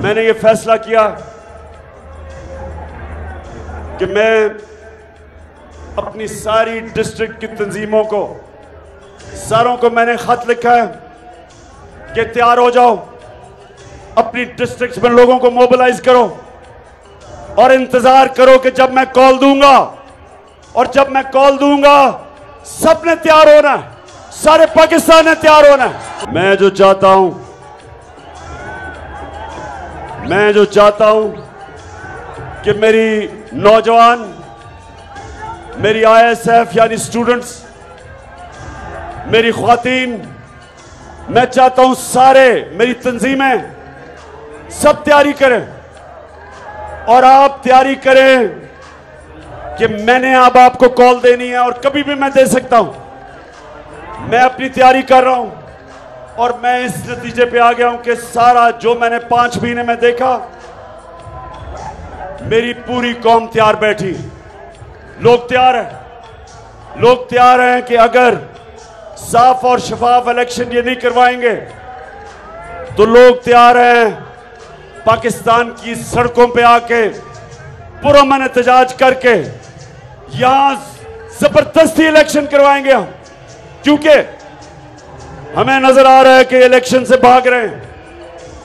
मैंने ये फैसला किया कि मैं अपनी सारी डिस्ट्रिक्ट की तंजीमों को, सारों को मैंने खत लिखा है कि तैयार हो जाओ, अपनी डिस्ट्रिक्ट में लोगों को मोबिलाइज करो और इंतजार करो कि जब मैं कॉल दूंगा, और जब मैं कॉल दूंगा सबने तैयार होना है, सारे पाकिस्तान ने तैयार होना है। मैं जो चाहता हूं कि मेरी नौजवान, मेरी ISF यानी स्टूडेंट्स, मेरी ख्वातीन, मैं चाहता हूं सारे, मेरी तंजीमें सब तैयारी करें और आप तैयारी करें कि मैंने अब आपको कॉल देनी है और कभी भी मैं दे सकता हूं। मैं अपनी तैयारी कर रहा हूं और मैं इस नतीजे पे आ गया हूं कि सारा जो मैंने 5 महीने में देखा, मेरी पूरी कौम तैयार बैठी। लोग तैयार हैं कि अगर साफ और शफाफ इलेक्शन ये नहीं करवाएंगे तो लोग तैयार हैं पाकिस्तान की सड़कों पे आके पुरअमन एहतजाज करके यहां जबरदस्ती इलेक्शन करवाएंगे हम, क्योंकि हमें नजर आ रहा है कि इलेक्शन से भाग रहे हैं।